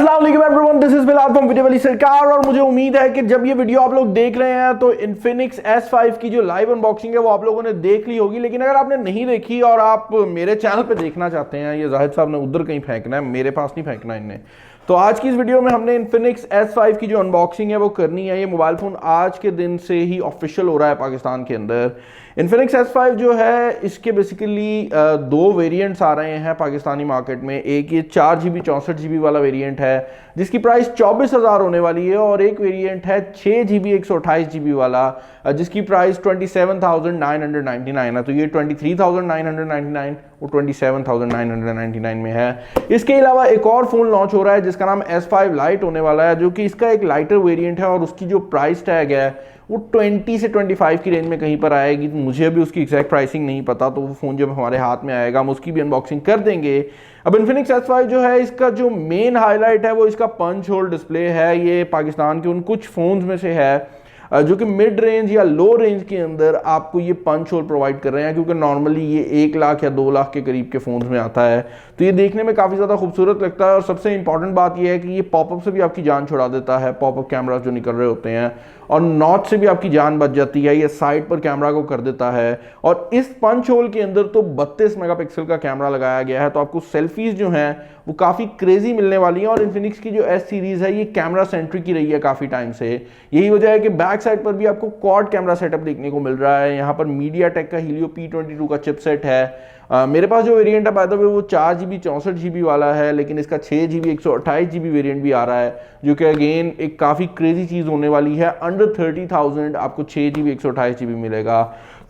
अस्सलाम वालेकुम everyone, this is Bilal from VideoWaliSarkar। और मुझे उम्मीद है कि जब ये वीडियो आप लोग देख रहे हैं तो Infinix S5 की जो लाइव अनबॉक्सिंग है वो आप लोगों ने देख ली होगी। लेकिन अगर आपने नहीं देखी और आप मेरे चैनल पे देखना चाहते हैं, ये जाहिद साहब ने उधर कहीं फेंकना है, मेरे पास नहीं फेंकना इन्हें। तो आज की इस वीडियो में हमने Infinix S5 की जो अनबॉक्सिंग है वो करनी है। ये मोबाइल फ़ोन आज के दिन से ही ऑफिशियल हो रहा है पाकिस्तान के अंदर। Infinix S5 जो है इसके बेसिकली दो वेरिएंट्स आ रहे हैं पाकिस्तानी मार्केट में। एक ये 4GB 64GB वाला वेरिएंट है जिसकी प्राइस 24,000 होने वाली है, और एक वेरिएंट है 6GB 128GB वाला जिसकी प्राइस 27,999 है। तो ये 23,999 और 27,999 में है। इसके अलावा एक और फ़ोन लॉन्च हो रहा है जिसका नाम S5 लाइट होने वाला है, जो कि इसका एक लाइटर वेरिएंट है और उसकी जो प्राइस टैग है वो 20 से 25 की रेंज में कहीं पर आएगी। मुझे अभी उसकी एग्जैक्ट प्राइसिंग नहीं पता, तो वो फ़ोन जब हमारे हाथ में आएगा हम उसकी भी अनबॉक्सिंग कर देंगे। अब Infinix S5 जो है इसका जो मेन हाईलाइट है वो इसका पंच होल डिस्प्ले है। ये पाकिस्तान के उन कुछ फ़ोन्स में से है जो कि मिड रेंज या लो रेंज के अंदर आपको ये पंच होल प्रोवाइड कर रहे हैं, क्योंकि नॉर्मली ये 1 लाख या 2 लाख के करीब के फ़ोन्स में आता है। तो ये देखने में काफ़ी ज़्यादा खूबसूरत लगता है, और सबसे इंपॉर्टेंट बात ये है कि ये पॉपअप से भी आपकी जान छुड़ा देता है। पॉपअप कैमरा जो निकल रहे होते हैं, और नॉच से भी आपकी जान बच जाती है। ये साइड पर कैमरा को कर देता है, और इस पंच होल के अंदर तो 32 मेगापिक्सल का कैमरा लगाया गया है। तो आपको सेल्फीज जो हैं वो काफ़ी क्रेजी मिलने वाली हैं। और इन्फिनिक्स की जो S सीरीज़ है ये कैमरा सेंट्रिक ही रही है काफ़ी टाइम से। यही वजह है कि बैक साइड पर भी आपको क्वाड कैमरा सेटअप देखने को मिल रहा है। यहाँ पर MediaTek का Helio P22 का चिपसेट है। मेरे पास जो वेरिएंट है बाय द वे वो 4GB 64GB वाला है, लेकिन इसका 6GB 128GB वेरिएंट भी आ रहा है, जो कि अगेन एक काफ़ी क्रेजी चीज़ होने वाली है। अंडर 30,000 आपको 6GB 128GB मिलेगा।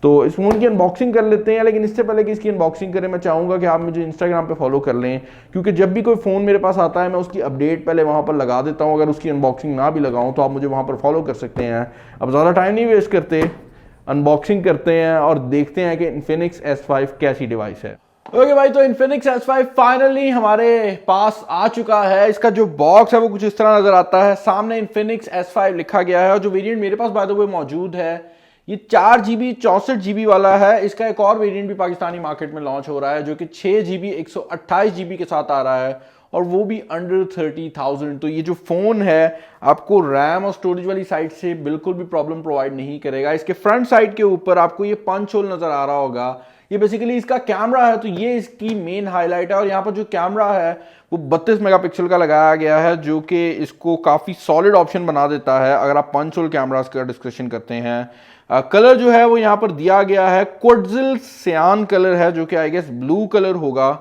तो इस फोन की अनबॉक्सिंग कर लेते हैं। लेकिन इससे पहले कि इसकी अनबॉक्सिंग करें, मैं चाहूँगा कि आप मुझे इंस्टाग्राम पे फॉलो कर लें, क्योंकि जब भी कोई फ़ोन मेरे पास आता है मैं उसकी अपडेट पहले वहाँ पर लगा देता हूँ। अगर उसकी अनबॉक्सिंग ना भी लगाऊँ तो आप मुझे वहाँ पर फॉलो कर सकते हैं। अब ज़्यादा टाइम नहीं वेस्ट करते, अनबॉक्सिंग करते हैं और देखते हैं कि Infinix S5 कैसी डिवाइस है। ओके भाई, तो Infinix S5 फाइनली हमारे पास आ चुका है। इसका जो बॉक्स है वो कुछ इस तरह नजर आता है। सामने Infinix S5 लिखा गया है, और जो वेरिएंट मेरे पास बाय द वे मौजूद है ये 4GB 64GB वाला है। इसका एक और वेरिएंट भी पाकिस्तानी मार्केट में लॉन्च हो रहा है जो कि 6GB 128GB के साथ आ रहा है, और वो भी अंडर 30,000। तो ये जो फ़ोन है आपको रैम और स्टोरेज वाली साइड से बिल्कुल भी प्रॉब्लम प्रोवाइड नहीं करेगा। इसके फ्रंट साइड के ऊपर आपको ये पंच होल नज़र आ रहा होगा, ये बेसिकली इसका कैमरा है। तो ये इसकी मेन हाईलाइट है। और यहाँ पर जो कैमरा है वो 32 मेगापिक्सल का लगाया गया है, जो कि इसको काफ़ी सॉलिड ऑप्शन बना देता है अगर आप पंच होल कैमरास का डिस्कशन करते हैं। कलर जो है वो यहाँ पर दिया गया है क्वार्ट्जिल सियान कलर है, जो कि आई गेस ब्लू कलर होगा।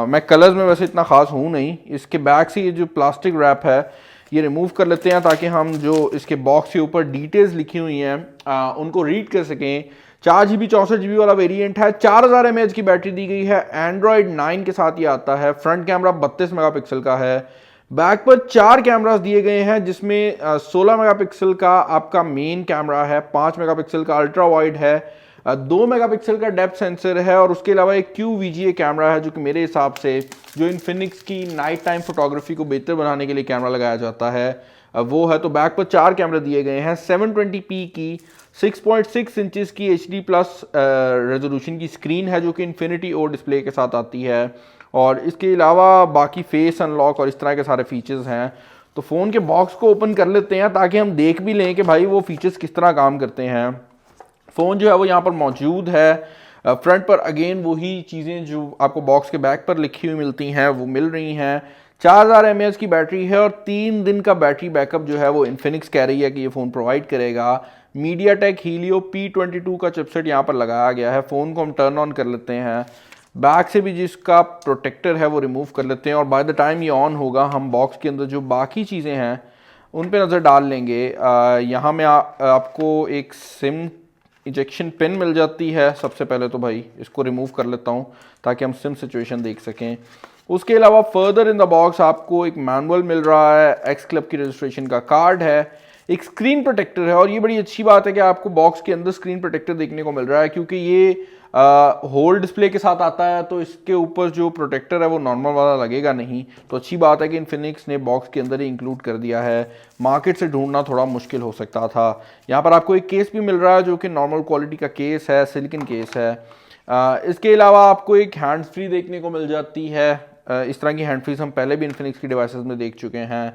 मैं कलर्स में वैसे इतना खास हूँ नहीं। इसके बैक से ये जो प्लास्टिक रैप है ये रिमूव कर लेते हैं, ताकि हम जो इसके बॉक्स के ऊपर डिटेल्स लिखी हुई हैं उनको रीड कर सकें। 4GB 64GB वाला वेरिएंट है। 4000 mAh की बैटरी दी गई है। Android 9 के साथ ये आता है। फ्रंट कैमरा 32 मेगापिक्सल का है। बैक पर 4 कैमरास दिए गए हैं, जिसमें 16 मेगापिक्सल का आपका मेन कैमरा है, 5 मेगापिक्सल का अल्ट्रा वाइड है, 2 मेगापिक्सल का डेप्थ सेंसर है, और उसके अलावा एक QVGA कैमरा है, जो कि मेरे हिसाब से जो Infinix की नाइट टाइम फोटोग्राफी को बेहतर बनाने के लिए कैमरा लगाया जाता है वो है। तो बैक पर 4 कैमरे दिए गए हैं। 720p की 6.6 इंचेस की HD+ रेजोल्यूशन की स्क्रीन है, जो कि इन्फिनिटी ओ डिस्प्ले के साथ आती है। और इसके अलावा बाकी फेस अनलॉक और इस तरह के सारे फीचर्स हैं। तो फ़ोन के बॉक्स को ओपन कर लेते हैं ताकि हम देख भी लें कि भाई वो फीचर्स किस तरह काम करते हैं। फ़ोन जो है वो यहाँ पर मौजूद है। फ्रंट पर अगेन वही चीज़ें जो आपको बॉक्स के बैक पर लिखी हुई मिलती हैं वो मिल रही हैं। 4000 mAh की बैटरी है, और 3 दिन का बैटरी बैकअप जो है वो Infinix कह रही है कि ये फ़ोन प्रोवाइड करेगा। MediaTek Helio P22 का चिपसेट यहाँ पर लगाया गया है। फ़ोन को हम टर्न ऑन कर लेते हैं। बैक से भी जिसका प्रोटेक्टर है वो रिमूव कर लेते हैं, और बाय द टाइम ये ऑन होगा हम बॉक्स के अंदर जो बाकी चीज़ें हैं उन पे नज़र डाल लेंगे। यहाँ में आपको एक सिम इजेक्शन पिन मिल जाती है। सबसे पहले तो भाई इसको रिमूव कर लेता हूँ ताकि हम सिम सिचुएशन देख सकें। उसके अलावा फर्दर इन द बॉक्स आपको एक मैनुअल मिल रहा है, एक्स क्लब की रजिस्ट्रेशन का कार्ड है, एक स्क्रीन प्रोटेक्टर है। और ये बड़ी अच्छी बात है कि आपको बॉक्स के अंदर स्क्रीन प्रोटेक्टर देखने को मिल रहा है, क्योंकि ये होल डिस्प्ले के साथ आता है, तो इसके ऊपर जो प्रोटेक्टर है वो नॉर्मल वाला लगेगा नहीं। तो अच्छी बात है कि Infinix ने बॉक्स के अंदर ही इंक्लूड कर दिया है। मार्केट से ढूंढना थोड़ा मुश्किल हो सकता था। यहाँ पर आपको एक केस भी मिल रहा है जो कि नॉर्मल क्वालिटी का केस है, सिलिकन केस है। इसके अलावा आपको एक हैंड्स फ्री देखने को मिल जाती है। इस तरह की हैंड फ्रीज हम पहले भी इन्फिनिक्स की डिवाइसेस में देख चुके हैं।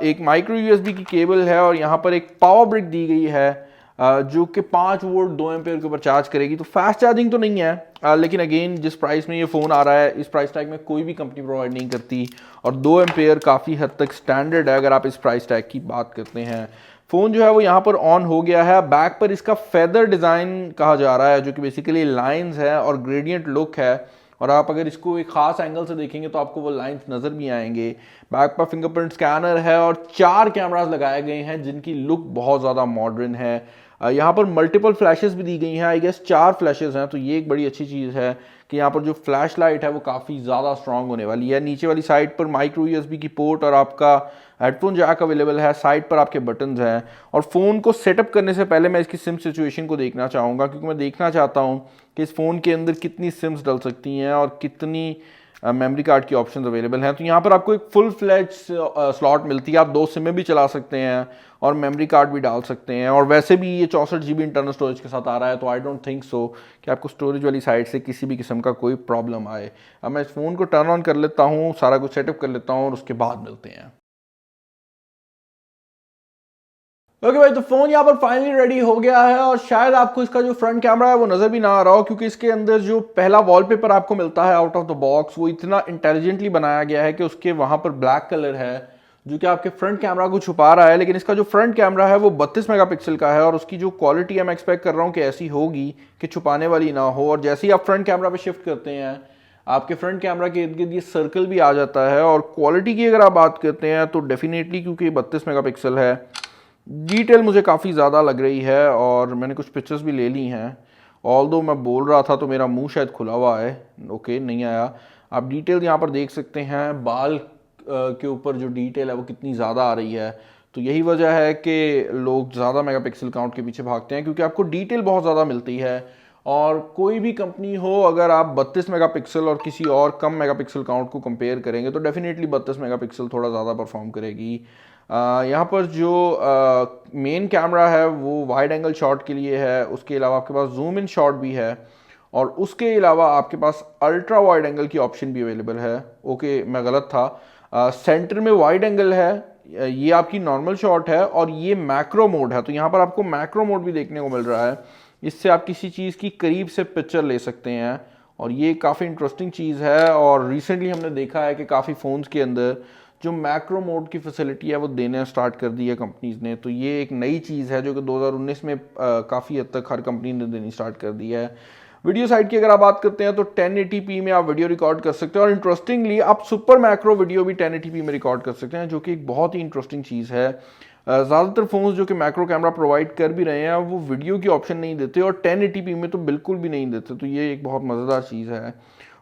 एक माइक्रो यूएसबी की केबल है और यहाँ पर एक पावर ब्रिक दी गई है जो कि 5 वोल्ट 2 एम्पेयर के ऊपर चार्ज करेगी। तो फास्ट चार्जिंग तो नहीं है, लेकिन अगेन जिस प्राइस में ये फ़ोन आ रहा है, इस प्राइस टैग में कोई भी कंपनी प्रोवाइड नहीं करती, और 2 एम्पेयर काफ़ी हद तक स्टैंडर्ड है अगर आप इस प्राइस टैग की बात करते हैं। फ़ोन जो है वो यहाँ पर ऑन हो गया है। बैक पर इसका फेदर डिज़ाइन कहा जा रहा है, जो कि बेसिकली लाइंस है और ग्रेडियंट लुक है, और आप अगर इसको एक खास एंगल से देखेंगे तो आपको वो लाइंस नज़र भी आएंगे। बैक पर फिंगरप्रिंट स्कैनर है और 4 कैमरास लगाए गए हैं जिनकी लुक बहुत ज़्यादा मॉडर्न है। यहाँ पर मल्टीपल फ्लैशेस भी दी गई हैं, आई गेस 4 फ्लैशेस हैं, तो ये एक बड़ी अच्छी चीज़ है कि यहाँ पर जो फ्लैश लाइट है वो काफ़ी ज़्यादा स्ट्रांग होने वाली है। नीचे वाली साइड पर माइक्रो यूएसबी की पोर्ट और आपका हेडफोन जैक अवेलेबल है, साइड पर आपके बटन्स हैं। और फ़ोन को सेटअप करने से पहले मैं इसकी सिम सिचुएशन को देखना चाहूँगा, क्योंकि मैं देखना चाहता हूँ कि इस फ़ोन के अंदर कितनी सिम्स डल सकती हैं और कितनी मेमोरी कार्ड की ऑप्शंस अवेलेबल हैं। तो यहाँ पर आपको एक फुल फ्लैज स्लॉट मिलती है, आप 2 सिमें भी चला सकते हैं और मेमोरी कार्ड भी डाल सकते हैं। और वैसे भी ये 64 GB इंटरनल स्टोरेज के साथ आ रहा है, तो आई डोंट थिंक सो कि आपको स्टोरेज वाली साइड से किसी भी किस्म का कोई प्रॉब्लम आए। अब मैं इस फ़ोन को टर्न ऑन कर लेता हूँ, सारा कुछ सेटअप कर लेता हूँ और उसके बाद मिलते हैं। ओके भाई, तो फोन यहाँ पर फाइनली रेडी हो गया है और शायद आपको इसका जो फ्रंट कैमरा है वो नजर भी ना आ रहा हो, क्योंकि इसके अंदर जो पहला वॉलपेपर आपको मिलता है आउट ऑफ द बॉक्स वो इतना इंटेलिजेंटली बनाया गया है कि उसके वहां पर ब्लैक कलर है जो कि आपके फ्रंट कैमरा को छुपा रहा है। लेकिन इसका जो फ्रंट कैमरा है वो 32 मेगापिक्सल का है और उसकी जो क्वालिटी है मैं एक्सपेक्ट कर रहा हूँ कि ऐसी होगी कि छुपाने वाली ना हो। और जैसे ही आप फ्रंट कैमरा पे शिफ्ट करते हैं, आपके फ्रंट कैमरा के इर्द गिर्द ये सर्कल भी आ जाता है। और क्वालिटी की अगर आप बात करते हैं तो डेफिनेटली, क्योंकि 32 मेगापिक्सल है, डिटेल मुझे काफ़ी ज़्यादा लग रही है और मैंने कुछ पिक्चर्स भी ले ली हैं। ऑल्दो मैं बोल रहा था तो मेरा मुंह शायद खुला हुआ है, ओके नहीं आया। आप डिटेल यहाँ पर देख सकते हैं, बाल के ऊपर जो डिटेल है वो कितनी ज़्यादा आ रही है। तो यही वजह है कि लोग ज़्यादा मेगापिक्सल काउंट के पीछे भागते हैं, क्योंकि आपको डिटेल बहुत ज़्यादा मिलती है। और कोई भी कंपनी हो, अगर आप 32 मेगापिक्सल और किसी और कम मेगापिक्सल काउंट को कंपेयर करेंगे तो डेफिनेटली 32 मेगापिक्सल थोड़ा ज़्यादा परफॉर्म करेगी। यहाँ पर जो मेन कैमरा है वो वाइड एंगल शॉट के लिए है, उसके अलावा आपके पास जूम इन शॉट भी है और उसके अलावा आपके पास अल्ट्रा वाइड एंगल की ऑप्शन भी अवेलेबल है। ओके, मैं गलत था, सेंटर में वाइड एंगल है, ये आपकी नॉर्मल शॉट है और ये मैक्रो मोड है। तो यहाँ पर आपको मैक्रो मोड भी देखने को मिल रहा है, इससे आप किसी चीज़ की करीब से पिक्चर ले सकते हैं और ये काफ़ी इंटरेस्टिंग चीज़ है। और रिसेंटली हमने देखा है कि काफ़ी फ़ोन्स के अंदर जो मैक्रो मोड की फैसिलिटी है वो देने स्टार्ट कर दी है कंपनीज़ ने। तो ये एक नई चीज़ है जो कि 2019 में काफ़ी हद तक हर कंपनी ने देनी स्टार्ट कर दी है। वीडियो साइड की अगर आप बात करते हैं तो 1080p में आप वीडियो रिकॉर्ड कर सकते हैं और इंटरेस्टिंगली आप सुपर मैक्रो वीडियो भी 1080p में रिकॉर्ड कर सकते हैं, जो कि एक बहुत ही इंटरेस्टिंग चीज़ है। ज़्यादातर फ़ोन्स जो कि मैक्रो कैमरा प्रोवाइड कर भी रहे हैं वो वीडियो की ऑप्शन नहीं देते और 1080p में तो बिल्कुल भी नहीं देते। तो ये एक बहुत मज़ेदार चीज़ है।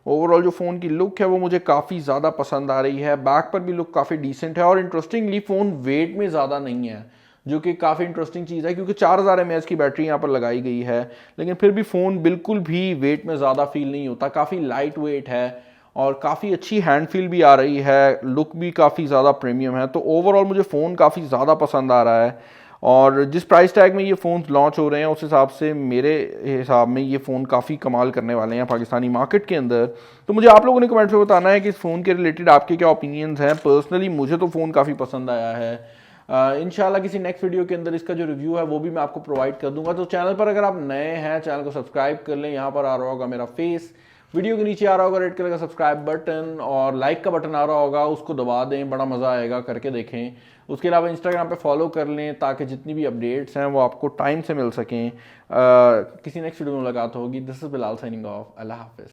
ओवरऑल जो फ़ोन की लुक है वो मुझे काफ़ी ज़्यादा पसंद आ रही है। बैक पर भी लुक काफ़ी डिसेंट है और इंटरेस्टिंगली फ़ोन वेट में ज़्यादा नहीं है, जो कि काफ़ी इंटरेस्टिंग चीज़ है, क्योंकि 4000 mAh की बैटरी यहाँ पर लगाई गई है। लेकिन फिर भी फ़ोन बिल्कुल भी वेट में ज़्यादा फील नहीं होता, काफ़ी लाइट वेट है और काफ़ी अच्छी हैंड फील भी आ रही है, लुक भी काफ़ी ज़्यादा प्रीमियम है। तो ओवरऑल मुझे फ़ोन काफ़ी ज़्यादा पसंद आ रहा है और जिस प्राइस टैग में ये फ़ोन लॉन्च हो रहे हैं उस हिसाब से मेरे हिसाब में ये फ़ोन काफ़ी कमाल करने वाले हैं पाकिस्तानी मार्केट के अंदर। तो मुझे आप लोगों ने कमेंट में बताना है कि इस फ़ोन के रिलेटेड आपके क्या ओपिनियंस हैं। पर्सनली मुझे तो फ़ोन काफ़ी पसंद आया है। इंशाल्लाह किसी नेक्स्ट वीडियो के अंदर इसका जो रिव्यू है वो भी मैं आपको प्रोवाइड कर दूंगा। तो चैनल पर अगर आप नए हैं, चैनल को सब्सक्राइब कर लें। यहाँ पर आ रहा होगा मेरा फेस, वीडियो के नीचे आ रहा होगा रेड कलर का सब्सक्राइब बटन और लाइक का बटन आ रहा होगा, उसको दबा दें, बड़ा मज़ा आएगा, करके देखें। उसके अलावा इंस्टाग्राम पे फॉलो कर लें ताकि जितनी भी अपडेट्स हैं वो आपको टाइम से मिल सकें। किसी नेक्स्ट वीडियो में मुलाकात होगी। This is Bilal signing off. अल्लाह हाफिज़।